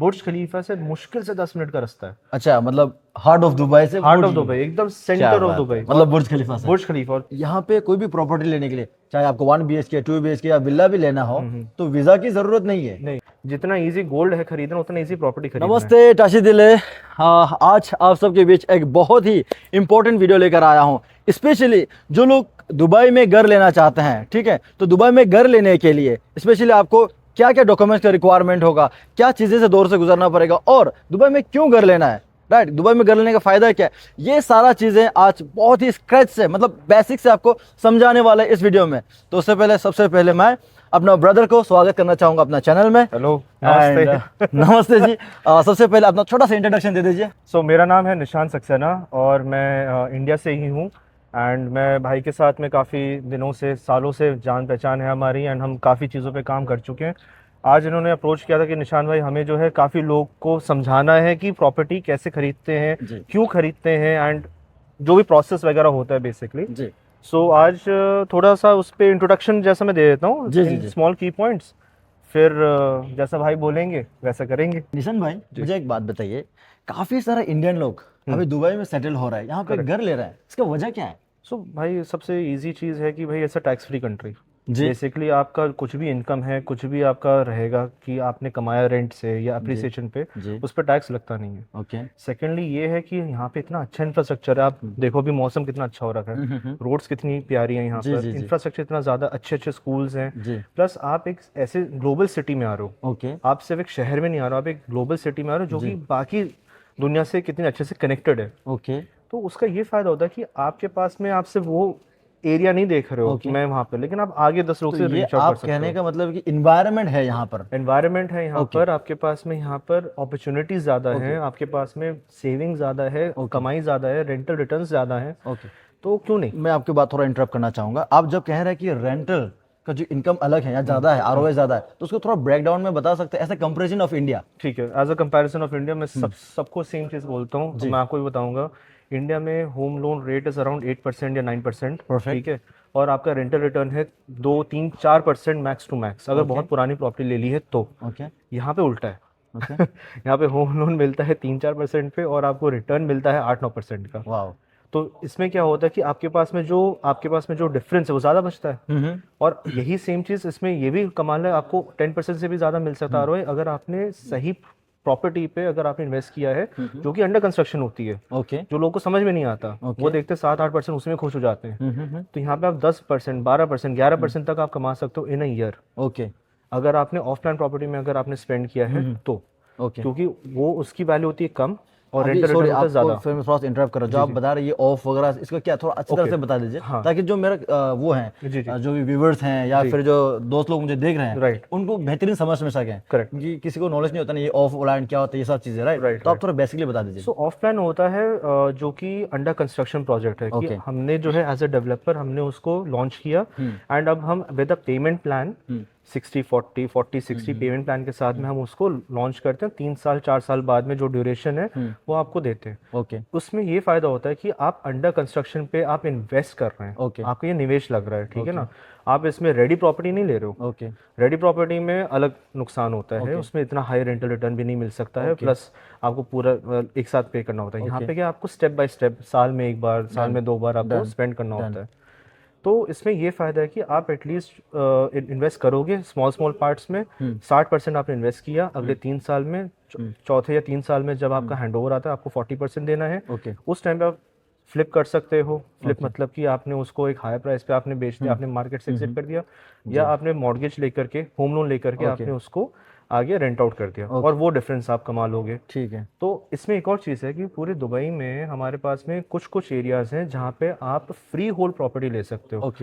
बुर्ज खलीफा से मुश्किल से 10 मिनट का रास्ता है। अच्छा, मतलब हार्ट ऑफ दुबई से हार्ट ऑफ बुर्ज, दुबई, एकदम क्या सेंटर ऑफ बात दुबई, है, मतलब बुर्ज खलीफा से। बुर्ज खलीफा। और यहाँ पे कोई भी प्रॉपर्टी लेने के लिए, चाहे आपको 1 BHK 2 BHK या विला भी लेना हो, तो वीजा की जरूरत नहीं है। नहीं, जितना इजी गोल्ड है खरीदना उतना इजी प्रॉपर्टी खरीदना है। नमस्ते टाशी दिले। हाँ, आज आप सबके बीच एक बहुत ही इंपॉर्टेंट वीडियो लेकर आया हूँ, स्पेशली जो लोग दुबई में घर लेना चाहते हैं। ठीक है, तो दुबई में घर लेने के लिए स्पेशली आपको क्या क्या डॉक्यूमेंट्स का रिक्वायरमेंट होगा, क्या चीज़ें से दौर से गुजरना पड़ेगा, और दुबई में क्यों घर लेना है, राइट, दुबई में घर लेने का फायदा क्या है, ये सारा चीज़ें आज बहुत ही स्क्रैच से, मतलब बेसिक से आपको समझाने वाले इस वीडियो में। तो उससे पहले सबसे पहले मैं अपना ब्रदर को स्वागत करना चाहूंगा अपना चैनल में। हेलो, नमस्ते। नमस्ते जी। सबसे पहले अपना छोटा सा इंट्रोडक्शन दे दीजिए। मेरा नाम है निशान सक्सेना और मैं इंडिया से ही हूँ। एंड मैं भाई के साथ में काफ़ी दिनों से, सालों से जान पहचान है हमारी, एंड हम काफ़ी चीज़ों पे काम कर चुके हैं। आज इन्होंने अप्रोच किया था कि निशान भाई, हमें जो है काफ़ी लोग को समझाना है कि प्रॉपर्टी कैसे खरीदते हैं, क्यों खरीदते हैं, एंड जो भी प्रोसेस वगैरह होता है बेसिकली जी। आज थोड़ा सा उस पर इंट्रोडक्शन जैसा मैं दे देता हूँ, स्मॉल की पॉइंट्स, फिर जैसा भाई बोलेंगे वैसा करेंगे। निशान भाई, मुझे एक बात बताइए, काफी सारे इंडियन लोग अभी दुबई में सेटल हो रहा है, यहाँ पे घर ले रहा है, इसका वजह क्या है? भाई सबसे इजी चीज़ है कि भाई ऐसा टैक्स फ्री कंट्री, बेसिकली आपका कुछ भी इनकम है, कुछ भी आपका रहेगा कि आपने कमाया रेंट से या अप्रिसिएशन पे, उस पर टैक्स लगता नहीं है। ओके। सेकेंडली ये है कि यहाँ पे इतना अच्छा इंफ्रास्ट्रक्चर है, आप देखो भी मौसम कितना अच्छा हो रखा है, रोड्स कितनी प्यारी है यहाँ पर, इंफ्रास्ट्रक्चर इतना ज़्यादा, अच्छे अच्छे स्कूल्स हैं, प्लस आप एक ऐसे ग्लोबल सिटी में आ रहे हो। ओके। आप सिर्फ एक शहर में नहीं आ रहे हो, आप एक ग्लोबल सिटी में आ रहे हो जो कि बाकी दुनिया से कितने अच्छे से कनेक्टेड है। ओके। तो उसका ये फायदा होता है कि आपके पास में आप सिर्फ वो एरिया नहीं देख रहे हो कि मैं वहाँ पे, लेकिन आप आगे 10 लोग से रीच आउट कर सकते हो। कहने का मतलब कि एनवायरनमेंट है यहाँ पर, एनवायरनमेंट है यहाँ पर, आपके पास में यहाँ पर अपॉर्चुनिटीज ज़्यादा हैं, आपके पास में सेविंग ज़्यादा है, कमाई ज़्यादा है, रेंटल रिटर्न्स ज़्यादा है। तो क्यों नहीं। मैं आपकी बात थोड़ा इंटरप्ट करना चाहूँगा। आप जब कह रहे हैं कि रेंटल का जो इनकम अलग है या ज़्यादा है, ROI ज़्यादा है, तो उसको थोड़ा ब्रेक डाउन में बता सकते हैं, ऐसे कंपैरिजन ऑफ इंडिया। ठीक है, as a comparison of India मैं सबको सेम चीज़ बोलता हूँ, तो मैं आपको भी बताऊंगा। इंडिया में home loan rate is around 8% या 9%, ठीक है, और आपका रेंटल रिटर्न है 2-3-4% मैक्स टू मैक्स, अगर बहुत पुरानी प्रॉपर्टी ले ली है तो। यहाँ पे उल्टा है। यहाँ पे होम लोन मिलता है 3-4% पे और आपको रिटर्न मिलता है 8-9% का। वाह। तो इसमें क्या होता है कि आपके पास में जो डिफरेंस है वो ज़्यादा बचता है। और यही सेम चीज़ इसमें ये भी कमाल है, आपको 10% से भी ज़्यादा मिल सकता है अगर आपने सही प्रॉपर्टी पे अगर आपने इन्वेस्ट किया है, जो कि अंडर कंस्ट्रक्शन होती है। जो लोगों को समझ में नहीं आता, वो देखते 7-8% उसमें खुश हो जाते हैं। तो यहाँ पे आप 10%, 12%, 11% तक आप कमा सकते हो इन अ ईयर, अगर आपने ऑफ प्लान प्रॉपर्टी में अगर आपने स्पेंड किया है तो। क्योंकि वो उसकी वैल्यू होती है कम और रेंटल रिटर्न होता है ज़्यादा। फिर मैं थोड़ा सा इंटरप्ट कर रहा हूं, जो आप बता रहे हैं ये ऑफ वगैरह, इसका क्या थोड़ा अच्छी तरह से बता दीजिए, ताकि जो मेरा वो हैं, जो भी व्यूअर्स हैं या फिर जो दोस्त लोग मुझे देख रहे हैं, उनको बेहतरीन समझ में सकें। करेक्ट, कि किसी को नॉलेज नहीं होता ना ये ऑफ प्लान क्या होता है, ये सब चीजें, राइट। तो आप थोड़ा बेसिकली बता दीजिए। ऑफ प्लान होता है जो कि अंडर कंस्ट्रक्शन प्रोजेक्ट है, कि हमने जो है एज अ डेवलपर हमने उसको लॉन्च किया, एंड अब हम with a payment plan 60-40, 40-60 payment plan के साथ में हम उसको लॉन्च करते हैं। 3 साल 4 साल बाद में जो ड्यूरेशन है वो आपको देते हैं। उसमें ये फायदा होता है कि आप अंडर कंस्ट्रक्शन पे आप इन्वेस्ट कर रहे हैं, आपको ये निवेश लग रहा है, ठीक है ना। आप इसमें रेडी प्रॉपर्टी नहीं ले रहे हो। रेडी प्रॉपर्टी में अलग नुकसान होता है, उसमें इतना हाई रेंटल रिटर्न भी नहीं मिल सकता है, प्लस आपको पूरा एक साथ पे करना होता है। यहाँ पे क्या आपको स्टेप बाय स्टेप, साल में एक बार, साल में 2 बार आपको स्पेंड करना होता है। तो इसमें ये फ़ायदा है कि आप एटलीस्ट इन्वेस्ट करोगे स्मॉल पार्ट्स में, 60% आपने इन्वेस्ट किया, अगले 3 साल में, चौथे या 3 साल में जब आपका हैंडओवर आता है आपको 40% देना है। उस टाइम पे आप फ्लिप कर सकते हो। फ्लिप मतलब कि आपने उसको एक हायर प्राइस पे आपने बेच दिया, आपने मार्केट से एग्जिट कर दिया, या आपने मॉर्गेज लेकर के, होम लोन लेकर के आपने उसको आगे रेंट आउट कर दिया, और वो डिफरेंस आप कमा लोगे। ठीक है। तो इसमें एक और चीज़ है कि पूरे दुबई में हमारे पास में कुछ एरियाज़ हैं जहाँ पे आप फ्री होल्ड प्रॉपर्टी ले सकते हो।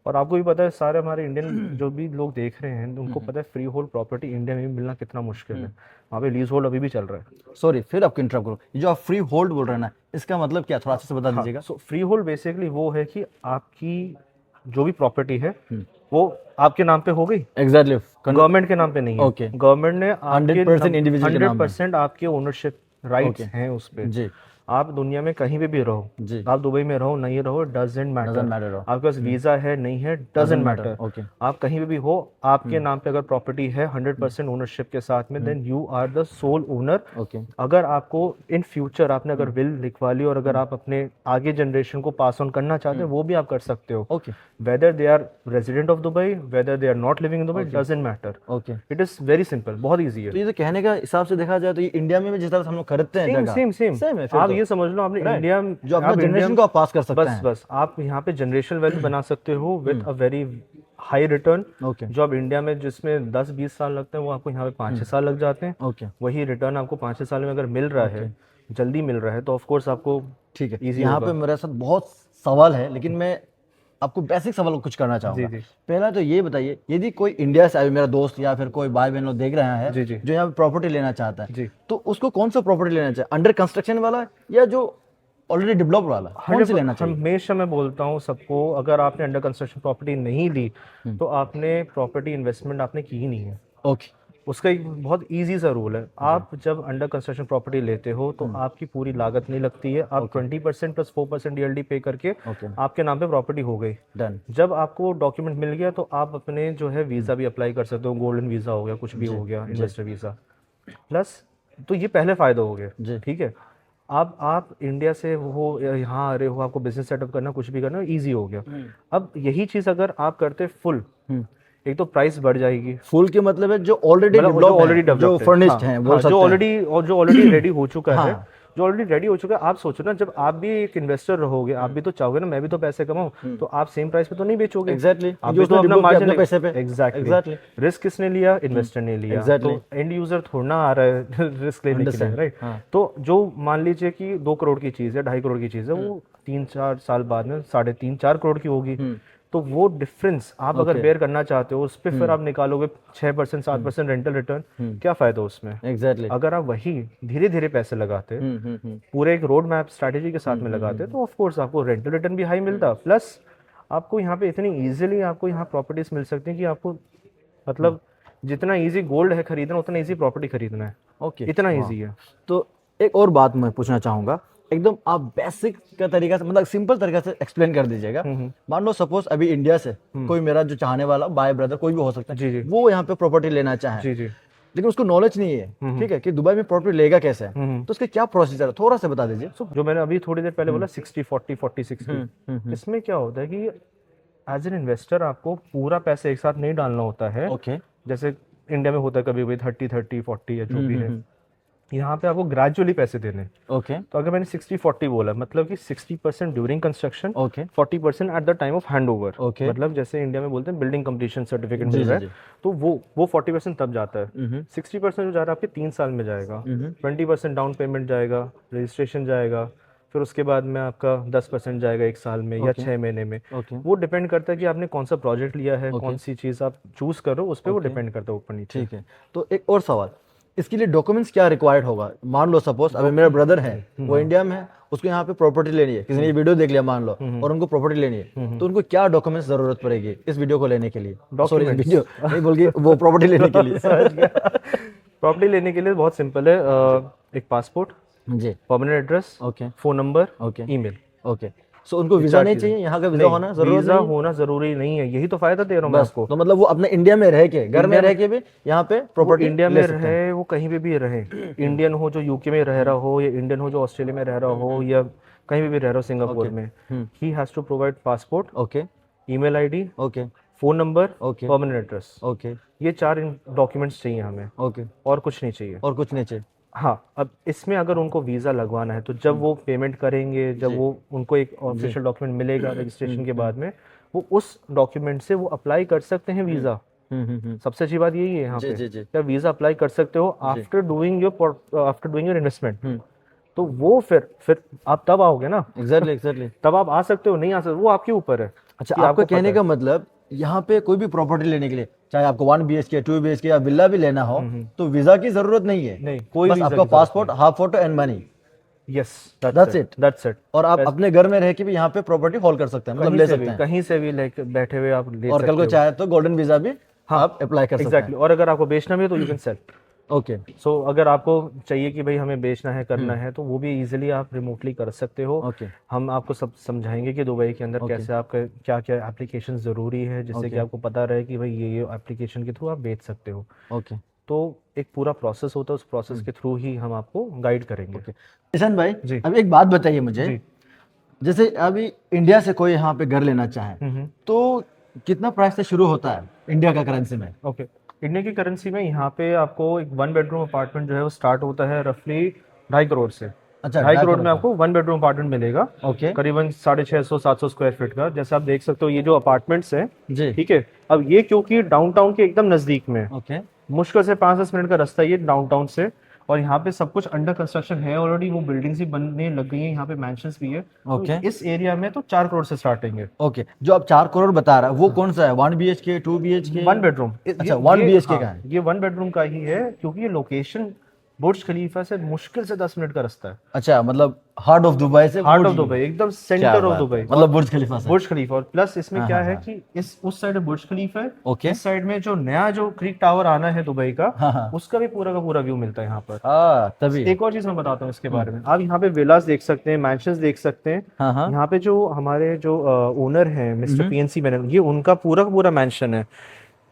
और आपको भी पता है, सारे हमारे इंडियन जो भी लोग देख रहे हैं उनको पता है फ्री होल्ड प्रॉपर्टी इंडिया में भी मिलना कितना मुश्किल है। वहाँ पे लीज होल्ड अभी भी चल रहा है। सॉरी, फिर आपको इंटरप्ट करो, ये जो आप फ्री होल्ड बोल रहे हैं ना, इसका मतलब क्या, थोड़ा अच्छे से बता दीजिएगा। सो फ्री होल्ड बेसिकली वो है कि आपकी जो भी प्रॉपर्टी है वो आपके नाम पे हो गई, एग्जैक्टली, गवर्नमेंट के नाम पे नहीं है। गवर्नमेंट ने 100% आपके ओनरशिप राइट्स हैं उस पे। आप दुनिया में कहीं भी रहो, जी, आप दुबई में रहो नहीं रहो, डजेंट मैटर, डजंट मैटर। आपके पास वीजा है नहीं है, डजेंट मैटर, ओके, आप कहीं भी हो, आपके नाम पे अगर प्रॉपर्टी है 100% ओनरशिप के साथ में, then you are the sole owner. Okay, अगर आपको इन फ्यूचर आपने अगर विल लिखवा ली और अगर आप अपने आगे जनरेशन को पास ऑन करना चाहते हैं, वो भी आप कर सकते हो। Okay, whether they are resident of Dubai, whether they are not living in Dubai, doesn't matter. Okay. It is very simple, बहुत ईजी है। तो ये तो कहने का हिसाब से देखा जाए तो ये इंडिया में भी जिस तरह से हम लोग खरीदते हैं सेम जगह, सेम सेम सेम है फिर आप तो। ये समझ लो, आपने Right. इंडिया जो अपना जनरेशन को आप पास कर सकते बस हैं। बस आप यहाँ पे जनरेशनल वैल्यू बना सकते हो with a very high return. Okay, जो आप इंडिया में जिसमें 10-20 साल लगते हैं, वो आपको यहाँ पे 5-6 साल लग जाते हैं। ओके, वही रिटर्न आपको 5-6 साल में अगर मिल रहा है, जल्दी मिल रहा है, तो ऑफ कोर्स आपको ठीक है। easy यहाँ होगा। पे मेरे साथ बहुत सवाल है, लेकिन मैं आपको बेसिक सवाल कुछ करना चाहूँगा। जी। पहला तो ये बताइए, यदि कोई इंडिया से आए, मेरा दोस्त या फिर कोई भाई बहन लोग देख रहा है जी, जी। जो यहाँ पे प्रॉपर्टी लेना चाहता है, जी। तो उसको कौन सा प्रॉपर्टी लेना चाहिए? अंडर कंस्ट्रक्शन वाला या जो ऑलरेडी डेवलप्ड वाला, कौन से लेना चाहिए? हमेशा मैं बोलता हूँ सबको, अगर आपने अंडर कंस्ट्रक्शन प्रॉपर्टी नहीं ली, तो आपने प्रॉपर्टी इन्वेस्टमेंट आपने की ही नहीं है। ओके, उसका एक बहुत इजी सा रूल है, आप जब अंडर कंस्ट्रक्शन प्रॉपर्टी लेते हो तो आपकी पूरी लागत नहीं लगती है, आप 20% प्लस 4% डीएलडी पे करके ओके, आपके नाम पे प्रॉपर्टी हो गई। डन। जब आपको डॉक्यूमेंट मिल गया तो आप अपने जो है वीज़ा भी अप्लाई कर सकते हो, गोल्डन वीज़ा हो गया, कुछ भी हो गया, इन्वेस्टर वीज़ा प्लस। तो ये पहले फ़ायदा हो जी। गया, ठीक है। अब आप इंडिया से हो या यहाँ आ रहे हो, आपको बिजनेस सेटअप करना, कुछ भी करना इजी हो गया। अब यही चीज़ अगर आप करते फुल, एक तो प्राइस बढ़ जाएगी। फुल के मतलब है जो ऑलरेडी मतलब जो डेवलप्ड ऑलरेडी है, जो डेवलप्ड है, फर्निश्ड हाँ, हैं, बोल हाँ, सकते जो हैं। ऑलरेडी और जो ऑलरेडी रेडी हो चुका है, हाँ। जो ऑलरेडी रेडी हो चुका है। आप सोचो ना, जब आप भी एक इन्वेस्टर रहोगे, आप भी तो चाहोगे ना मैं भी तो पैसे कमाऊं, तो आप सेम प्राइस पे तो नहीं बेचोगे। एग्जैक्टली, आप भी तो अपना मार्जिन पैसे पे। एग्जैक्टली रिस्क किसने लिया? इन्वेस्टर ने लिया। Exactly. तो एंड यूजर थोड़ा ना आ रहा है रिस्क लेने के लिए, राइट। हाँ। तो जो मान लीजिए कि 2 करोड़ की चीज़ है, 2.5 करोड़ की चीज़ है, वो 3-4 साल बाद में 3.5-4 करोड़ की होगी। तो वो डिफरेंस आप अगर बेयर करना चाहते हो, उस पर फिर आप निकालोगे 6% 7% रेंटल रिटर्न, क्या फायदा उसमें? एग्जैक्टली। अगर आप वही धीरे धीरे पैसे लगाते, पूरे एक रोड मैप स्ट्रैटेजी के साथ में लगाते, तो ऑफ कोर्स आपको रेंटल रिटर्न भी हाई मिलता, प्लस आपको यहाँ पे इतनी इजीली आपको यहाँ प्रॉपर्टीज मिल सकती हैं कि आपको मतलब जितना इजी गोल्ड है खरीदना, उतना इजी प्रॉपर्टी खरीदना है। ओके, इतना इजी है। तो एक और बात मैं पूछना चाहूंगा, एकदम आप बेसिक का तरीका से, मतलब सिंपल तरीका से एक्सप्लेन कर दीजिएगा। मान लो सपोज अभी इंडिया से कोई मेरा जो चाहने वाला भाई ब्रदर कोई भी हो सकता है, जी, जी। वो यहाँ पे प्रॉपर्टी लेना चाहे, जी जी। लेकिन उसको नॉलेज नहीं है, ठीक है, कि दुबई में प्रॉपर्टी लेगा कैसे, तो उसके क्या प्रोसीजर है, थोड़ा सा बता दीजिए। जो मैंने अभी थोड़ी देर पहले बोला 60-40 40-60, इसमें क्या होता है कि एज एन इन्वेस्टर आपको पूरा पैसे एक साथ नहीं डालना होता है। ओके, जैसे इंडिया में होता है कभी कभी 30-30 40 या जो भी है, यहाँ पे आपको ग्रेजुअली पैसे देने। ओके, तो अगर मैंने 60-40 बोला, मतलब कि 60% during construction, okay, 40% at the time of handover. Okay. मतलब जैसे इंडिया में बोलते हैं बिल्डिंग कंप्लीशन सर्टिफिकेट जी, मिल रहा जी, है, तो वो 40% तब जाता है। 60% जो जा रहा है आपके 3 साल में जाएगा, 20% डाउन पेमेंट जाएगा, रजिस्ट्रेशन जाएगा, फिर उसके बाद में आपका 10% जाएगा 1 साल में या 6 महीने में। ओके, वो डिपेंड करता है कि आपने कौन सा प्रोजेक्ट लिया है, कौन सी चीज़ आप चूज करो, उस पर वो डिपेंड करता है ऊपर नीचे। ठीक है। तो एक और सवाल, इसके लिए डॉक्यूमेंट्स क्या रिक्वायर्ड होगा? मान लो सपोज अभी मेरा ब्रदर है, वो इंडिया में है, उसको यहाँ पे प्रॉपर्टी लेनी है, किसी ने ये वीडियो देख लिया मान लो, और उनको प्रॉपर्टी लेनी है, तो उनको क्या डॉक्यूमेंट्स जरूरत पड़ेगी इस वीडियो को लेने के लिए? सॉरी, वीडियो नहीं बोल के, वो प्रॉपर्टी लेने के लिए। प्रॉपर्टी लेने के लिए बहुत सिंपल है, एक पासपोर्ट जी, permanent address, okay, phone number, okay, email. Okay. So उनको वीजा नहीं चाहिए, यहाँ का वीजा होना जरूरी वीजा होना जरूरी नहीं है, यही तो फायदा दे रहा हूँ मैं आपको। तो मतलब वो अपने इंडिया में रह के, घर में रह के भी यहाँ पे प्रॉपर्टी इंडिया में रहे, वो कहीं भी रहे, इंडियन हो जो यूके में रह रहा हो, या इंडियन हो जो ऑस्ट्रेलिया में रह रहा हो, या कहीं भी रह रहा हो सिंगापुर में, he has to provide passport, okay, email ID, okay, phone number, okay, permanent address. Okay, ये 4 डॉक्यूमेंट्स चाहिए हमें, ओके, और कुछ नहीं चाहिए। और कुछ नहीं चाहिए। हाँ, अब इसमें अगर उनको वीज़ा लगवाना है, तो जब वो पेमेंट करेंगे, जब वो उनको एक ऑफिशियल डॉक्यूमेंट मिलेगा रजिस्ट्रेशन के बाद में, वो उस डॉक्यूमेंट से वो अप्लाई कर सकते हैं वीज़ा। सबसे अच्छी बात यही है यहाँ पे, क्या वीज़ा अप्लाई कर सकते हो आफ्टर डूइंग योर इन्वेस्टमेंट। तो वो फिर आप तब आओगे ना, एग्जैक्टली, तब आप आ सकते हो, नहीं आ सकते, वो आपके ऊपर है। अच्छा, आपका कहने का मतलब यहाँ पे कोई भी प्रॉपर्टी लेने के लिए, चाहे आपको 1 BHK 2 BHK या विला भी लेना हो, तो वीजा की जरूरत नहीं है। नहीं, कोई बस आपका passport, half photo and money, yes, that's it. और आप अपने घर में रह के भी यहाँ पे प्रॉपर्टी होल्ड कर सकते हैं, मतलब ले सकते हैं, कहीं से भी लेके बैठे हुए आप ले सकते हो। और कल को चाहे तो गोल्डन वीजा भी आप अप्लाई कर सकते हैं। एग्जैक्टली। और अगर आपको बेचना भी है तो you can sell. Okay so अगर आपको चाहिए कि भाई हमें बेचना है करना है तो वो भी इजीली आप रिमोटली कर सकते हो। ओके हम आपको सब समझाएंगे कि दुबई के अंदर ओके कैसे आपका क्या क्या एप्लीकेशन ज़रूरी है जिससे कि ओके आपको पता रहे कि भाई ये एप्लीकेशन के थ्रू आप बेच सकते हो। ओके तो एक पूरा प्रोसेस होता है, उस प्रोसेस के थ्रू ही हम आपको गाइड करेंगे। ओके ईशान भाई, जी अब एक बात बताइए मुझे, जी। जैसे अभी इंडिया से कोई यहाँ पे घर लेना चाहे तो कितना प्राइस से शुरू होता है इंडिया का करेंसी में? ओके। इंडिया की करेंसी में यहाँ पे आपको एक 1 बेडरूम अपार्टमेंट जो है वो स्टार्ट होता है रफली 2.5 करोड़ से। अच्छा, 2.5 करोड़ 2.5 में करोड़ आपको 1 बेडरूम अपार्टमेंट मिलेगा, का। ओके करीबन 650-700 स्क्वायर फीट का। जैसे आप देख सकते हो ये जो अपार्टमेंट्स हैं, जी। ठीक है, अब ये क्योंकि डाउनटाउन के एकदम नज़दीक में है, ओके मुश्किल से 5-10 मिनट का रास्ता है ये डाउनटाउन से, और यहाँ पे सब कुछ अंडर कंस्ट्रक्शन है ऑलरेडी, वो बिल्डिंग्स भी बनने लग गई हैं, यहाँ पे मैंशंस भी है। ओके तो इस एरिया में तो 4 करोड़ से स्टार्टिंग है। ओके, जो आप 4 करोड़ बता रहा है वो कौन सा है? 1 BHK, 2 BHK? 1 बेडरूम। अच्छा, 1 BHK का है। ये 1 बेडरूम का ही है क्योंकि ये लोकेशन बुर्ज खलीफा से मुश्किल से 10 मिनट का रास्ता है। अच्छा, मतलब हार्ट ऑफ दुबई से हार्ट ऑफ बुर्ज- दुबई, एकदम क्या सेंटर ऑफ बात दुबई, है, मतलब बुर्ज खलीफा से। बुर्ज खलीफा। और प्लस इसमें हाँ, क्या हाँ, है हाँ। कि इस उस साइड बुर्ज खलीफा है, ओके इस साइड में जो नया जो क्रीक टावर आना है दुबई का, हाँ हाँ उसका भी पूरा का पूरा व्यू मिलता है यहाँ पर। तभी। एक और चीज मैं बताता हूँ इसके बारे में, आप यहाँ पे विलास देख सकते हैं, मैंशंस देख सकते हैं। हाँ हाँ यहाँ पे जो हमारे जो ओनर हैं मिस्टर PNC मैनन, ये उनका पूरा का पूरा मैंशन है।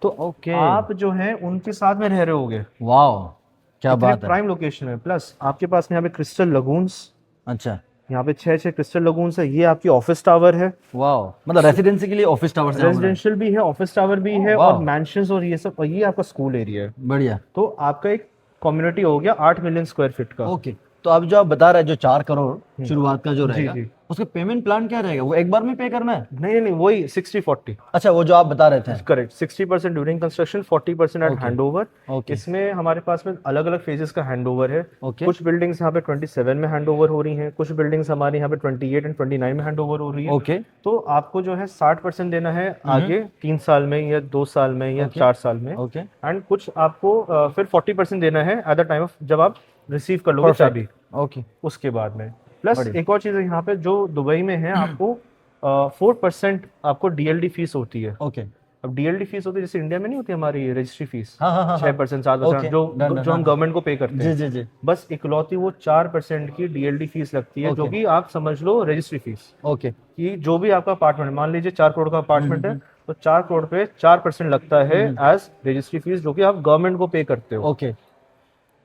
तो ओके, आप जो है उनके साथ में रह रहे होगे, वाओ, क्या बात है। प्राइम लोकेशन है। प्लस आपके पास में यहाँ पे क्रिस्टल लगून्स, अच्छा, यहाँ पे 6 क्रिस्टल लगून्स है। ये आपकी ऑफिस टावर है, वाओ, मतलब रेसिडेंसी के लिए ऑफिस टावर से रेजिडेंशियल भी है, ऑफिस टावर भी है, वाह। और मैंशंस और ये सब, और ये आपका स्कूल एरिया है। बढ़िया। तो आपका एक कम्युनिटी हो गया 8 मिलियन स्क्वायर फीट का। ओके, तो अब जो आप बता रहे हैं जो 4 करोड़ शुरुआत का जो जी रहेगा, जी। उसका पेमेंट प्लान क्या रहेगा? वो एक बार में पे करना है? नहीं नहीं, वही 60-40। अच्छा, वो जो आप बता रहे थे। Correct, 60% during construction, 40% at Okay. Handover. Okay इसमें हमारे पास में अलग अलग फेजेस का हैंडओवर है। ओके कुछ बिल्डिंग्स यहाँ पे 27 में हैंडओवर हो रही हैं, कुछ बिल्डिंग्स हमारे यहाँ पे 28 एंड 29 में हैंडओवर हो रही है। ओके तो आपको जो है 60% देना है आगे 3 साल में या 2 साल में या Okay. 4 साल में, ओके, एंड कुछ आपको फिर 40% देना है एट द टाइम ऑफ जब आप रिसीव कर लोगे चाबी, ओके उसके बाद में। प्लस बढ़िया। एक और चीज़ है यहाँ पे जो दुबई में है, आपको 4% आपको DLD फीस होती है। ओके। अब DLD फीस होती है जैसे इंडिया में नहीं होती हमारी रजिस्ट्री फीस, हाँ हाँ हाँ 6% 7%, Okay. जो Done, जो हम हाँ। गवर्नमेंट को पे करते जी हैं। जी जी। बस इकलौती वो 4% की DLD फीस लगती है, जो Okay. कि आप समझ लो रजिस्ट्री फीस, ओके कि जो भी आपका अपार्टमेंट, मान लीजिए 4 करोड़ का अपार्टमेंट है, तो 4 करोड़ पे 4% लगता है एज रजिस्ट्री फीस, जो कि आप गवर्नमेंट को पे करते हो। ओके।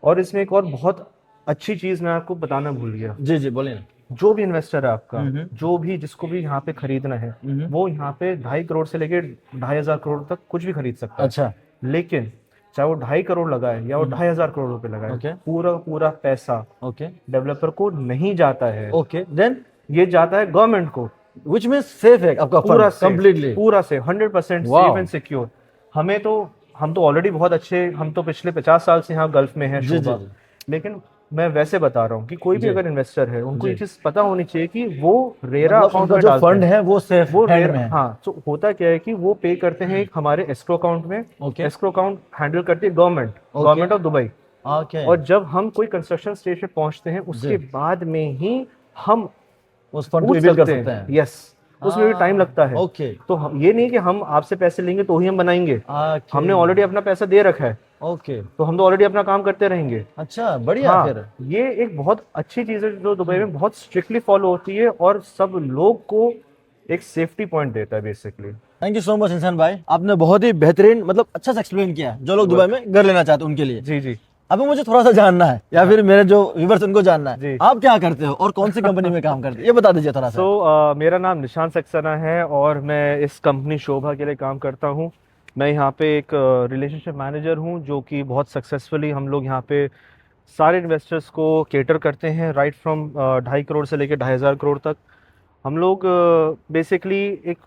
और इसमें एक और बहुत अच्छी चीज मैं आपको बताना भूल गया, जी जी, बोलिए ना। जो भी इन्वेस्टर है आपका, जो भी जिसको भी यहाँ पे खरीदना है, वो यहाँ पे 2.5 करोड़ से लेके 2,500 करोड़ तक कुछ भी खरीद सकता है। अच्छा, लेकिन चाहे वो 2.5 करोड़ लगाए या वो 2,500 करोड़ रुपए लगाए, Okay. पूरा पूरा पैसा ओके डेवलपर को नहीं जाता है, ओके, देन ये जाता है गवर्नमेंट को। विच मींस सेफ है आपका पूरा फंड कंप्लीटली? पूरा से 100% Wow. Safe and secure. हम तो ऑलरेडी बहुत अच्छे, हम तो पिछले 50 साल से यहाँ गल्फ में है जी, शोभा, जी। लेकिन मैं वैसे बता रहा हूँ कि कोई भी जी। अगर इन्वेस्टर है, उनको ये जी। चीज पता होनी चाहिए कि वो रेरा मतलब अकाउंट उनका में जो डालते फंड हैं, है वो सेफ वो हैंड रेरा, में है। हाँ। तो होता क्या है कि वो पे करते हैं एक हमारे एस्क्रो अकाउंट में। ओके एस्क्रो अकाउंट हैंडल करती है गवर्नमेंट ऑफ दुबई। ओके, और जब हम कोई कंस्ट्रक्शन स्टेज पे पहुंचते हैं, उसके बाद में ही हम उस फंड को पूछ रिवील कर सकते सकते हैं। हैं। यस, उसमें भी टाइम लगता है। ओके तो ये नहीं कि हम आपसे पैसे लेंगे तो ही हम बनाएंगे, ओके हमने ऑलरेडी अपना पैसा दे रखा है, ओके। तो हम तो ऑलरेडी अपना काम करते रहेंगे। अच्छा, बढ़िया। हाँ, फिर ये एक बहुत अच्छी चीज है जो दुबई में बहुत स्ट्रिक्टली फॉलो होती है, और सब लोग को एक सेफ्टी पॉइंट देता है basically. Thank you so much इंसान भाई, आपने बहुत ही बेहतरीन, मतलब अच्छा से एक्सप्लेन किया जो लोग दुबई में घर लेना चाहते हैं उनके लिए। जी जी। अभी मुझे थोड़ा सा जानना है, या फिर मेरे जो व्यूअर्स उनको जानना है, जी। आप क्या करते हो और कौन सी कंपनी में काम करते हो, ये बता दीजिए थोड़ा सा। तो मेरा नाम निशान सक्सेना है और मैं इस कंपनी शोभा के लिए काम करता हूँ। मैं यहाँ पे एक रिलेशनशिप मैनेजर हूँ, जो कि बहुत सक्सेसफुली हम लोग यहाँ पे सारे इन्वेस्टर्स को केटर करते हैं, राइट फ्रॉम 2.5 करोड़ से लेकर 2,500 करोड़ तक। हम लोग बेसिकली एक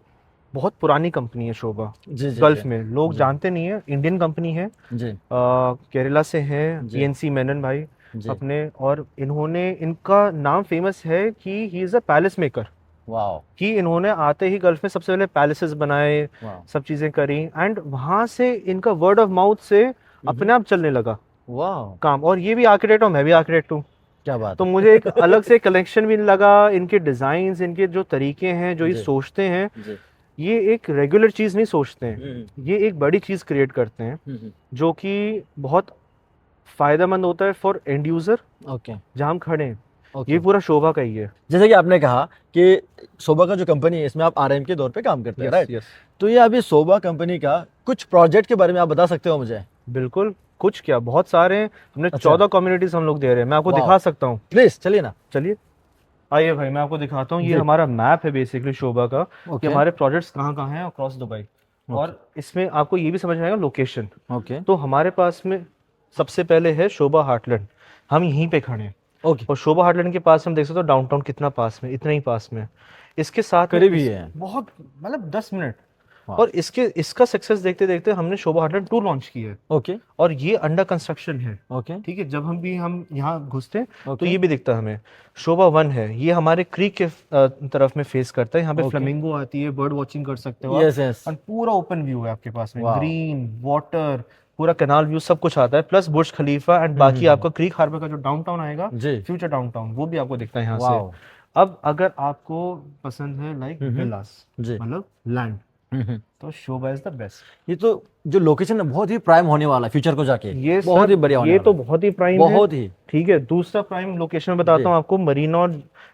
बहुत पुरानी कंपनी है शोभा, जी जी गल्फ जी में लोग जानते नहीं है, इंडियन कंपनी है, जी केरला से हैं जी। PNC मेनन भाई जी। अपने, और इनका नाम फेमस है कि he is a palace maker. Wow कि इन्होंने आते ही गल्फ में सबसे पहले पैलेसेस बनाए, वाओ सब चीज़ें करी, एंड वहाँ से इनका वर्ड ऑफ माउथ से अपने आप चलने लगा वाओ, काम। और ये भी आर्किटेक्ट हूँ, मैं भी आर्किटेक्ट हूँ, क्या बात तो है। मुझे एक अलग से कलेक्शन भी लगा। इनके डिज़ाइंस, इनके जो तरीके हैं, जो ये जी। सोचते हैं, जी। ये एक रेगुलर चीज़ नहीं सोचते हैं, हम्म, ये एक बड़ी चीज़ क्रिएट करते हैं, हम्म, जो कि बहुत फायदेमंद होता है फॉर एंड यूजर, ओके जहाँ हम खड़े हैं। ओके। ये पूरा शोभा का ही है। जैसे कि आपने कहा कि शोभा का जो कंपनी है इसमें आप आरएम के तौर पे काम करते हैं, राइट? यस। तो ये अभी शोभा कंपनी का कुछ प्रोजेक्ट के बारे में आप बता सकते हो मुझे? बिल्कुल, कुछ क्या, बहुत सारे हैं। हमने अच्छा। 14 कम्युनिटीज हम लोग दे रहे हैं। मैं आपको वाह। दिखा सकता हूँ, प्लीज चलिए ना। चलिए आइए भाई, मैं आपको दिखाता हूँ। ये जी। हमारा मैप है बेसिकली शोभा का, कि ओके हमारे प्रोजेक्ट्स कहाँ कहाँ हैं अक्रॉस दुबई। और इसमें आपको ये भी समझ में आएगा लोकेशन। ओके तो हमारे पास में सबसे पहले है शोभा हार्टलैंड, हम यहीं पे खड़े हैं। ओके। और शोभा हार्टलैंड के पास हम देख सकते हो डाउनटाउन कितना पास में, इतना ही पास में। इसके साथ में करीब ही है। बहुत, मतलब 10 मिनट। वाह। और इसका सक्सेस देखते देखते हमने शोभा हार्टलैंड 2 लॉन्च की है, ओके और ये अंडर कंस्ट्रक्शन है। ओके ठीक है, जब हम यहाँ घुसते हैं तो ओके। ये भी दिखता है हमें। शोभा 1 है, ये हमारे क्रीक के तरफ में फेस करता है। यहाँ पे Okay. फ्लेमिंगो आती है, बर्ड वॉचिंग कर सकते हो यस यस। और पूरा ओपन व्यू है आपके पास में, Wow. ग्रीन वाटर, पूरा कैनाल व्यू सब कुछ आता है, प्लस बुर्ज खलीफा एंड बाकी आपका क्रीक हार्बर का जो डाउनटाउन आएगा, जी। फ्यूचर डाउनटाउन, वो भी आपको दिखता है यहाँ Wow. से। अब अगर आपको पसंद है लाइक विलास, जी। मतलब लैंड, तो शोभा इज द बेस्ट। ये तो जो लोकेशन है बहुत ही प्राइम होने वाला है फ्यूचर को जाके, ये बहुत सर, ही बढ़िया होने ये तो वाला बहुत ही प्राइम है, है। बहुत ही। ठीक है, दूसरा प्राइम लोकेशन जी। बताता हूँ आपको, मरीना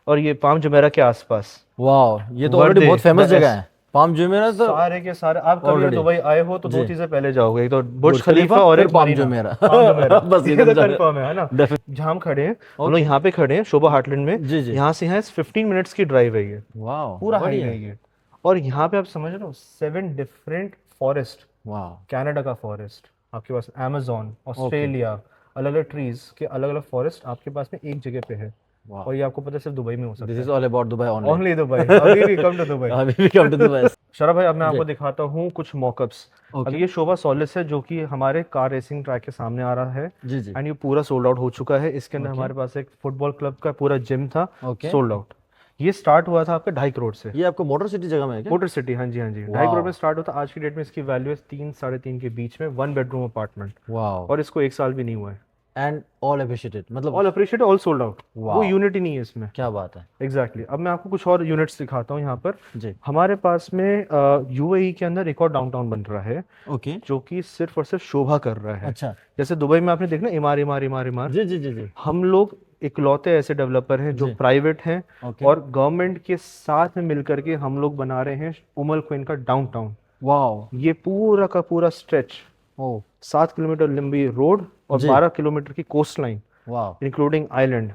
और ये पाम जुमेरा के आसपास। वाह, ये तो ऑलरेडी वर्दे, बहुत फेमस द जगह एस। है। पाम जुमेरा तो सारे के सारे, आप कभी already। दुबई आए हो तो 2 जी। चीजें पहले जाओगे, एक तो बुर्ज बुर्ज खलीफा और फिर एक palm Marina. Jumeirah. Palm Jumeirah बस ये ये तो तो कंफर्म है ना। डेफिनेट। जहाँ हम खड़े हैं, हम लोग यहाँ पे खड़े हैं शोभा हार्टलैंड में। जी जी। यहाँ से है 15 मिनट्स की ड्राइव है ये, वाह पूरा बढ़िया। हाईवे ये। और यहाँ पे आप समझ रहे हो 7 डिफरेंट फॉरेस्ट, वाह। कनाडा का फॉरेस्ट आपके पास, अमेज़न, ऑस्ट्रेलिया, अलग अलग ट्रीज के अलग अलग फॉरेस्ट आपके पास में एक जगह पे है। वाह। और ये आपको पता है सिर्फ दुबई में हो सकता दिस है। Is all about Dubai only. Only Dubai, अभी भी कम टू दुबई। अभी भी कम टू दुबई। शरफ भाई, अब मैं आपको जी। दिखाता हूँ कुछ मॉकअप्स। Okay. अब ये शोभा सोलिस है, जो कि हमारे कार रेसिंग ट्रैक के सामने आ रहा है। जी जी। एंड ये पूरा सोल्ड आउट हो चुका है। इसके अंदर Okay. हमारे पास एक फुटबॉल क्लब का पूरा जिम था, Okay. Sold out. ये स्टार्ट हुआ था आपका 2.5 करोड़ से। ये आपको मोटर सिटी जगह में है क्या? मोटर सिटी, हाँ जी हाँ जी, 2.5 करोड़ में स्टार्ट होता। आज की डेट में इसकी वैल्यू है 3 साढ़े 3 के बीच में, 1 बेडरूम अपार्टमेंट। वाह। और इसको 1 साल भी नहीं हुआ है। एंड ऑल अप्रिशिएटेड, मतलब all appreciate, all sold out. Wow. वो यूनिट ही नहीं है इसमें। क्या बात है। एग्जैक्टली अब मैं आपको कुछ और यूनिट्स दिखाता हूँ यहाँ पर। जी। हमारे पास में यूएई के अंदर एक और डाउनटाउन बन रहा है, ओके। जो कि सिर्फ और सिर्फ शोभा कर रहा है। अच्छा। जैसे दुबई में आपने देखना इमार इमार इमार इमार, जी जी जी जी। हम लोग इकलौते ऐसे डेवलपर हैं जो जी। प्राइवेट हैं ओके। और गवर्नमेंट के साथ में मिलकर के हम लोग बना रहे हैं उमल क्वीन का डाउनटाउन। वाह। ये पूरा का पूरा स्ट्रेच, ओ 7 किलोमीटर लंबी रोड और जी। 12 किलोमीटर की कोस्ट लाइन, वाह। including island,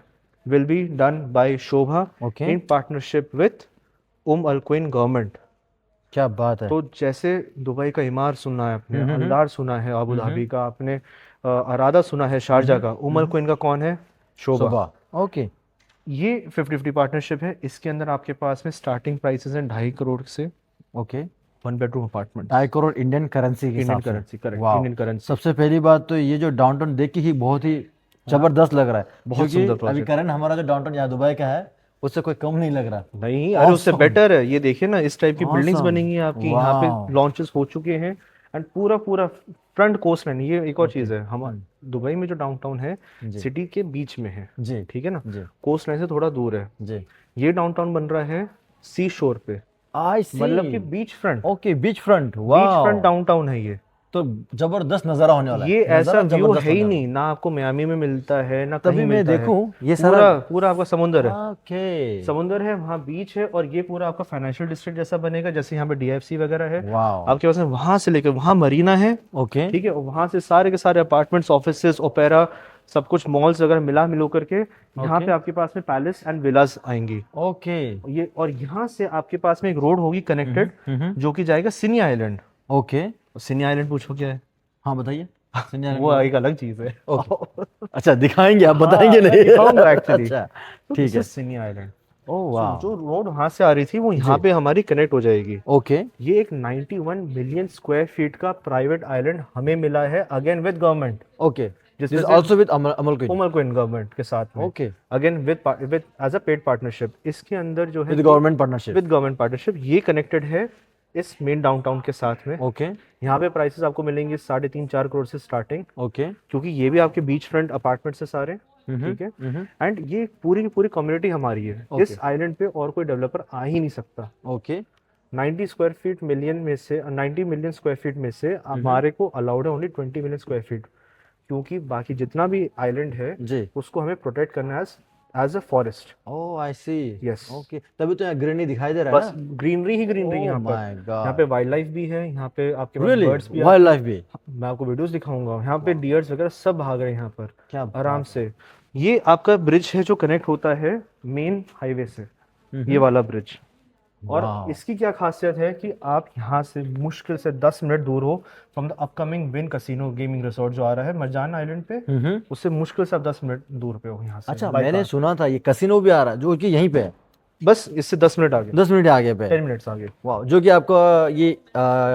will be done by Shobha Okay. in partnership with Al Quwain government। क्या बात है। तो जैसे दुबई का इमार सुना है आपने, अल्लार सुना है अबू धाबी का, आपने अरादा सुना है शारजा का, अल क्वीन का कौन है? शोभा। सुबह। ओके। ये 50-50 पार्टनरशिप है। इसके अंदर आपके पास में स्टार्टिंग प्राइसेस हैं 2.5 करोड़ से, okay. 1 bedroom apartment, 2.5 crore Indian currency के इंडियन हिसाब से। करेंसी, करेक्ट, वाह। Indian currency. सबसे पहली बात तो ये जो डाउनटाउन देख के ही बहुत ही जबरदस्त लग रहा है, बहुत क्योंकि सुंदर अभी project। करंट हमारा जो डाउनटोन यहाँ दुबई का है उससे कोई कम नहीं लग रहा। नहीं, अरे उससे Awesome. बेटर है। ये देखिए ना, इस टाइप की बिल्डिंग्स Awesome. बनेंगी आपकी, यहाँ पे Wow. लॉन्चेस हो चुके हैं। एंड पूरा पूरा फ्रंट कोस्ट लाइन। ये एक और चीज़ है, हम दुबई में जो डाउनटाउन है जी। सिटी के बीच में है, जी। ठीक है ना, जी कोस्ट लाइन से थोड़ा दूर है। जी। ये डाउनटाउन बन रहा है सी शोर पे, आई सी, मतलब कि beach front, okay beach front. Beach वाह, फ्रंट डाउनटाउन है ये। तो जबरदस्त नज़ारा होने वाला है। ये ऐसा नज़ारा व्यू जबरदस्त है ही होने नहीं, ना आपको मियामी में मिलता है ना तभी कहीं मैं मिलता है। देखूं ये पूरा सारा। पूरा आपका समुंदर है, ओके। समुंदर है, वहाँ बीच है, और ये पूरा आपका फाइनेंशियल डिस्ट्रिक्ट जैसा बनेगा, जैसे यहाँ पे डीएफसी वगैरह है वाह। आपके पास में। वहां से लेकर वहां मरीना है, ओके। ठीक है, और वहां से सारे के सारे अपार्टमेंट्स, ऑफिसेस, ओपेरा, सब कुछ मॉल्स वगैरह मिलो करके यहाँ Okay. पे आपके पास में पैलेस एंड विलास आएंगी। ओके। ये और यहाँ से आपके पास में एक रोड होगी कनेक्टेड, जो कि जाएगा सिनी आइलैंड। ओके। सिनी आइलैंड पूछो क्या है? हाँ बताइए। वो एक अलग चीज है। ओके। अच्छा दिखाएंगे, आप बताएंगे नहीं? दिखाऊंगा एक्चुअली। अच्छा तो ठीक this है। is सिनी आइलैंड। ओह वाह। जो रोड वहां से आ रही थी वो यहाँ पे हमारी कनेक्ट हो जाएगी। ओके। ये एक 91 मिलियन स्क्वायर फीट का प्राइवेट आइलैंड हमें मिला है, again with government, okay. This जिसमें आल्सो विद अमल क्वीन। उमर क्वीन गवर्नमेंट के साथ में, okay. Again with as a paid partnership. इसके अंदर जो है with government partnership. With government partnership, ये कनेक्टेड है इस मेन डाउनटाउन के साथ में। ओके। यहाँ पे प्राइसेस आपको मिलेंगे 3.5-4 करोड़ से स्टार्टिंग, ओके। क्योंकि ये भी आपके बीच फ्रंट अपार्टमेंट से सारे, ठीक है। एंड ये पूरी की पूरी कम्युनिटी हमारी है। इस आइलैंड पे और कोई डेवलपर आ ही नहीं सकता। ओके। 90 स्क्वायर फीट मिलियन में से, 90 मिलियन स्क्वायर फीट में से हमारे को अलाउड है ओनली 20 मिलियन स्क्वायर फीट। क्योंकि बाकी जितना भी आइलैंड है जी। उसको हमें प्रोटेक्ट करना है as a forest. Oh I see. Yes, okay, तभी तो यहाँ ग्रीनरी दिखाई दे रहा है बस ना। ग्रीनरी ही ग्रीनरी ओह यहाँ पर। माय यहाँ पे गॉड, वाइल्ड लाइफ भी है, यहाँ पे आपके पास रियली बर्ड्स भी वाइल्ड आते हैं। लाइफ भी। मैं आपको वीडियोस दिखाऊंगा, यहाँ पे डियर्स वगैरह सब भाग रहे हैं यहाँ पर क्या आराम बात है। से। ये आपका ब्रिज है जो कनेक्ट होता है मेन हाईवे से, ये वाला ब्रिज। और वाह। इसकी क्या खासियत है कि आप यहाँ से मुश्किल से 10 मिनट दूर हो from the upcoming win casino gaming resort जो आ रहा है मरजान आइलैंड पे, उससे मुश्किल से आप 10 मिनट दूर पे हो यहाँ से अच्छा, बाय मैंने कार। सुना था ये कसिनो भी आ रहा है जो कि यहीं पे है, बस इससे 10 मिनट आगे, 10 मिनट आगे पे है। 10 मिनट्स आगे। वाह, जो कि आपका ये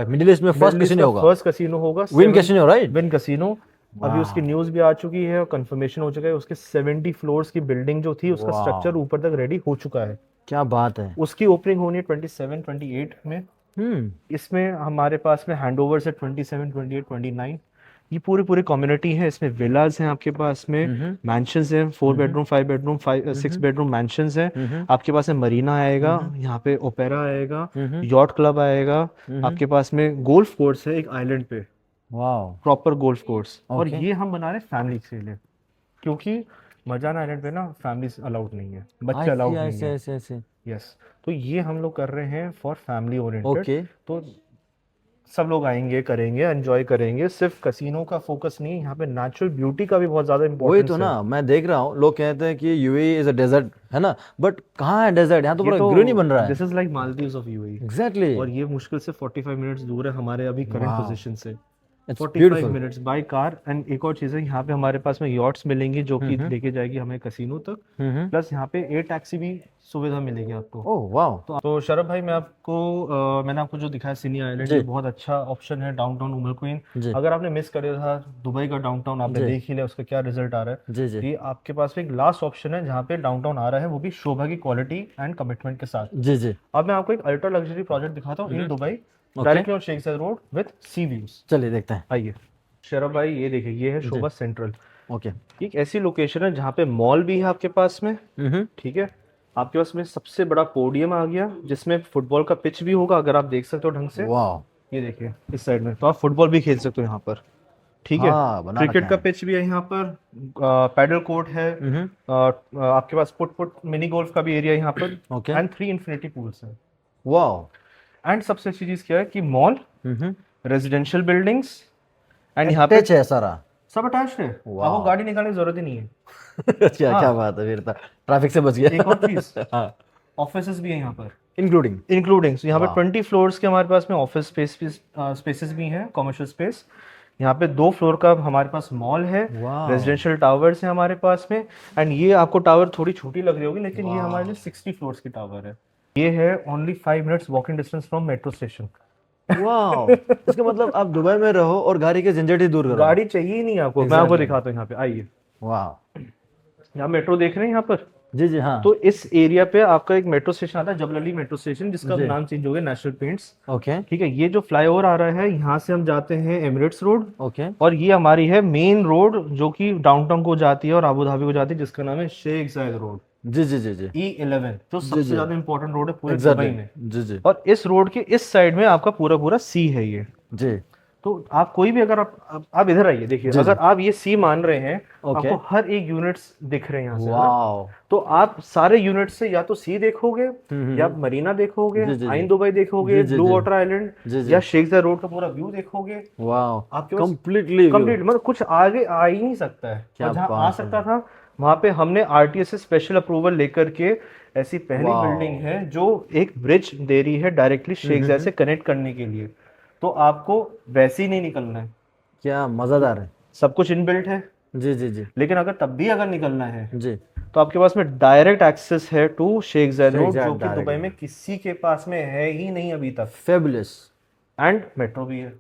मिडिल ईस्ट में फर्स्ट मिडल ईस्ट कसिनो का होगा, फर्स्ट कसिनो होगा, win casino right. Win casino. अभी उसकी वाह न्यूज़ भी आ चुकी है और कंफर्मेशन हो चुका है, उसके 70 फ्लोर्स की बिल्डिंग जो थी उसका वाह, स्ट्रक्चर ऊपर तक रेडी हो चुका है। क्या बात है। उसकी ओपनिंग होनी है 27 28 में। हम्म। इसमें हमारे पास में हैंडओवर है 27 28 29। ये पूरी पूरी कम्युनिटी है, इसमें विलाज हैं आपके पास में, मैंशंस हैं, 4 बेडरूम 5 बेडरूम 6 बेडरूम मैंशंस हैं आपके पास में। मरीना आएगा यहाँ पे, ओपेरा आएगा, यॉट क्लब आएगा आपके पास में, गोल्फ कोर्स है एक आइलैंड पे, वाह। Proper golf course. और ओके। ये हम बना रहे फैमिली के लिए, क्योंकि मरजान आइलैंड पे ना फैमिली अलाउड नहीं है, बच्चे आई सी अलाउड आई नहीं सी है। आई सी आई सी। यस, तो ये हम लोग कर रहे हैं फॉर फैमिली ओरिएंटेड। ओके। तो सब लोग आएंगे, करेंगे, एंजॉय करेंगे। सिर्फ कसिनो का फोकस नहीं, यहाँ पे नेचुरल ब्यूटी का भी बहुत ज्यादा वही इंपॉर्टेंस तो है। ना, मैं देख रहा हूँ लोग कहते हैं कि यूएई इज अ डेजर्ट है ना, बट कहाँ है डेजर्ट, यहाँ तो ये पूरा तो ग्रीन ही बन रहा है। This is like Maldives of UAE. Exactly. और ये मुश्किल से 45 मिनट्स दूर है हमारे अभी करंट वाह, पोजीशन से, it's 45 beautiful. Minutes by car. And एक और चीज़ है, यहाँ पे हमारे पास में यॉट्स मिलेंगी जो कि लेके जाएगी हमें कसिनो तक। प्लस यहाँ पे एयर टैक्सी भी सुविधा मिलेगी आपको। ओह वाह। तो शरभ भाई, मैं आपको मैंने आपको जो दिखाया सिनी आइलैंड, जी ये बहुत अच्छा ऑप्शन है डाउनटाउन उमर क्वीन। जी अगर आपने मिस कर दिया था दुबई का डाउनटाउन, आपने जी देख ही लिया उसका क्या रिजल्ट आ रहा है। जी जी ये आपके पास में एक लास्ट ऑप्शन है जहाँ पे डाउनटाउन आ रहा है, वो भी शोभा की क्वालिटी एंड कमिटमेंट के साथ। जी जी। अब मैं आपको एक अल्ट्रा लग्जरी प्रोजेक्ट दिखाता हूँ in Dubai, okay, directly on Sheikh Zayed road with sea views. चलिए देखते हैं। आइए शरभ भाई, ये देखिए, ये है जी। शोभा सेंट्रल। ओके। एक ऐसी लोकेशन है जहाँ पे मॉल भी है आपके पास में, ठीक है। आपके पास में सबसे बड़ा पोडियम आ गया जिसमें फुटबॉल का पिच भी होगा, अगर आप देख सकते हो ढंग से। वाह। ये देखिए इस साइड में, तो आप फुटबॉल भी खेल सकते हो यहाँ पर, ठीक है। हाँ, बना रखा क्रिकेट का है। पिच भी है यहाँ पर, पैडल कोर्ट है, आपके पास पुट पुट मिनी गोल्फ का भी एरिया है यहाँ पर, ओके। एंड 3 इन्फिनिटी पूल्स है। वाह। एंड सबसे अच्छी चीज क्या है कि मॉल, रेजिडेंशियल बिल्डिंग्स, एंड यहाँ पे टच है सारा। सब अटैच्ड है, आपको गाड़ी निकालने की जरूरत ही नहीं है। क्या क्या बात है, फिर तो ट्रैफिक से बच गया। एक और चीज, हाँ, ऑफिसेज भी है यहाँ पर, इंक्लूडिंग। इंक्लूडिंग यहाँ पे वाह। 20 फ्लोर्स के हमारे पास में ऑफिस स्पेसेस भी हैं, कमर्शियल स्पेस। यहाँ पे 2 फ्लोर का हमारे पास मॉल है, वाह। रेजिडेंशियल टावर्स हैं हमारे पास में। एंड ये आपको टावर थोड़ी छोटी लग रही होगी, लेकिन ये हमारे लिए 60 फ्लोर्स की टावर है। ये है only 5 minutes walking distance from metro station. वाह, इसका मतलब आप दुबई में रहो और गाड़ी के झंझट ही दूर करो। गाड़ी चाहिए ही नहीं आपको, मैं आपको दिखाता हूँ यहाँ पे, आइए। वाह। यहाँ मेट्रो देख रहे हैं यहाँ पर, जी जी हाँ। तो इस एरिया पे आपका एक मेट्रो स्टेशन आता है, जबलली मेट्रो स्टेशन, जिसका अब जी। नाम चेंज हो गया नेशनल पेंट्स, ओके ठीक है। ये जो फ्लाईओवर आ रहा है, यहाँ से हम जाते हैं एमिरेट्स रोड, ओके। और ये हमारी है मेन रोड जो कि डाउनटाउन को जाती है और अबू धाबी को जाती है, जिसका नाम है शेख जायद रोड, जी जी जी जी। E11, तो सबसे जी। ज्यादा इंपॉर्टेंट रोड है पूरे एग्जैक्टली। दुबई में। जी जी और इस रोड के इस साइड में आपका पूरा पूरा सी है ये। जी। तो आप कोई भी, अगर आप इधर आइए, देखिए, जी, अगर आप ये सी मान रहे हैं, ओके। आपको हर एक यूनिट्स दिख रहे हैं यहाँ से, है ना? वाह। तो आप सारे यूनिट से या तो सी देखोगे, या आप मरीना देखोगे, जी, जी, आइन जी। दुबई देखोगे, जी, जी, ब्लू जी। वाटर जी, आइलैंड, जी। या शेख जायद रोड का पूरा व्यू देखोगे। वाह, आपके पास कंप्लीटली कंप्लीट, मतलब कुछ आगे आ ही नहीं सकता है। क्या और जहाँ आ बात सकता था, वहां पे हमने आरटीएस से स्पेशल अप्रूवल लेकर के ऐसी पहली वाह। बिल्डिंग है जो एक ब्रिज दे रही है डायरेक्टली शेख जायद से कनेक्ट करने के लिए। तो आपको वैसे ही नहीं निकलना है, क्या मजेदार है। सब कुछ इनबिल्ट है। जी जी जी लेकिन अगर तब भी अगर निकलना है, जी। तो आपके पास में डायरेक्ट एक्सेस है टू शेख जायद शेख रोड, जायद जो कि direct दुबई में किसी के पास में है ही नहीं अभी तक। फेबुलस। एंड मेट्रो भी है,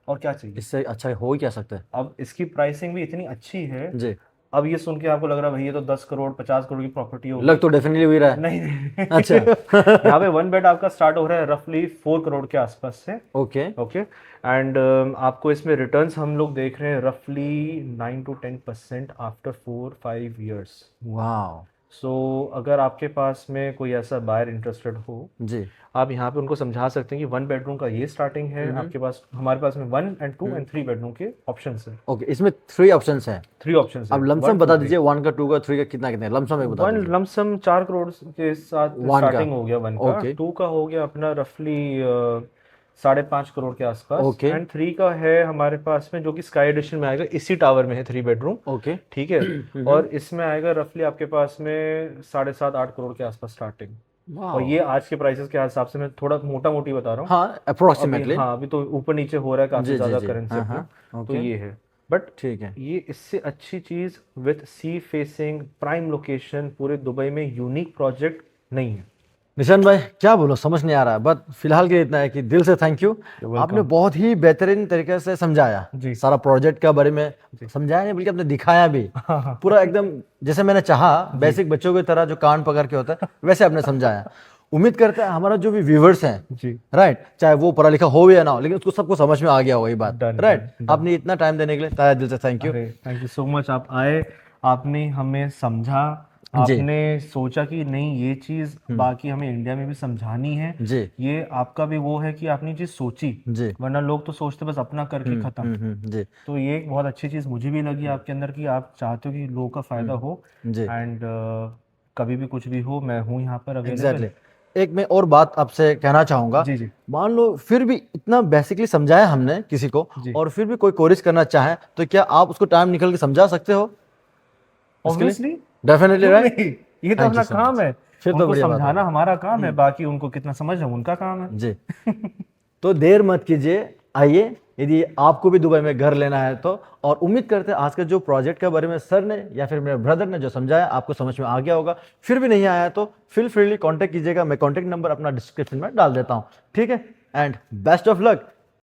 और क्या चाहिए। इससे अच्छा हो ही क्या सकता है। अब इसकी प्राइसिंग भी इतनी अच्छी है, जी। अब ये सुन के आपको लग रहा है भैया तो 10 करोड़ 50 करोड़ की प्रॉपर्टी होगी। लग तो डेफिनेटली हुई रहा है। नहीं नहीं अच्छा। यहाँ पे 1 बेड आपका स्टार्ट हो रहा है रफली 4 करोड़ के आसपास से। Okay okay. एंड आपको इसमें रिटर्न्स हम लोग देख रहे हैं रफली 9 to 10% आफ्टर 4-5 years। वाह। सो अगर आपके पास में कोई ऐसा बायर इंटरेस्टेड हो, जी, आप यहाँ पे उनको समझा सकते हैं कि 1 बेडरूम का ये स्टार्टिंग है आपके पास, हमारे पास में 1 and 2 and 3 बेडरूम के ऑप्शंस हैं। ओके, इसमें 3 ऑप्शंस हैं। 3 ऑप्शंस हैं। अब लमसम बता दीजिए 1 का, 2 का, 3 का कितना कितना है? लमसम एक बता 1 दीजिए। लमसम 4 करोड़ के साथ One का। स्टार्टिंग हो गया 1 का। Okay। 2 का हो गया अपना रफली 5.5 करोड़ के आसपास। Okay। एंड 3 का है हमारे पास में, जो कि स्काई एडिशन में आएगा, इसी टावर में है 3 बेडरूम। ओके, ठीक है। और इसमें आएगा रफली आपके पास में 7.5-8 करोड़ के आसपास स्टार्टिंग। और ये आज के प्राइसेस के हिसाब से, मैं थोड़ा मोटा मोटी बता रहा हूँ। हाँ, अप्रोक्सीमेटली। हाँ, अभी तो ऊपर नीचे हो रहा है काफी जी, ज्यादा जी। करेंसी हाँ, अपना। हाँ, तो ओके। ये है, बट ठीक है। ये इससे अच्छी चीज with sea facing prime location पूरे दुबई में यूनिक प्रोजेक्ट नहीं है। निशान भाई क्या बोलो, समझ नहीं आ रहा, बट फिलहाल के लिए इतना है कि दिल से थैंक यू। आपने बहुत ही बेहतरीन तरीके से समझाया जी। सारा प्रोजेक्ट के बारे में, समझाया नहीं बल्कि आपने दिखाया भी पूरा एकदम जैसे मैंने चाहा, बेसिक बच्चों की तरह जो कान पकड़ के होता है वैसे आपने समझाया। उम्मीद करते हैं हमारा जो भी व्यूवर्स हैं, जी, राइट, चाहे वो पढ़ा लिखा हो या ना हो, लेकिन उसको सबको समझ में आ गया होगा ये बात, Done, राइट। done, आपने इतना टाइम देने के लिए तहे दिल से thank you. Thank you so much. आप आए, आपने हमें समझा, आपने सोचा कि नहीं ये चीज बाकी हमें इंडिया में भी समझानी है। जी, ये आपका भी वो है कि आपने चीज सोची, जी, वरना लोग तो सोचते बस अपना करके खत्म। जी, तो ये एक बहुत अच्छी चीज मुझे भी लगी आपके अंदर, कि आप चाहते हो कि लोगों का फायदा हो। जी, एंड कभी भी कुछ भी हो, मैं हूँ यहाँ पर अवेलेबल। एग्जैक्टली। एक मैं और बात आपसे कहना चाहूंगा, जी, जी, मान लो फिर भी इतना बेसिकली समझाया हमने किसी को, जी। और फिर भी कोई कोर्स करना चाहे तो क्या आप उसको टाइम निकल के समझा सकते हो? Obviously, definitely, right. ये तो Thank you अपना so काम much। है। फिर तो उनको बढ़िया बात समझाना हमारा काम है, बाकी उनको कितना समझना उनका काम है। जी। तो देर मत कीजिए, आइए, यदि आपको भी दुबई में घर लेना है तो। और उम्मीद करते हैं आज के जो प्रोजेक्ट के बारे में सर ने या फिर मेरे ब्रदर ने जो समझाया आपको समझ में आ गया होगा। फिर भी नहीं आया तो फील फ्रीली कांटेक्ट कीजिएगा, मैं कांटेक्ट नंबर अपना डिस्क्रिप्शन में डाल देता हूँ, ठीक है। And best of luck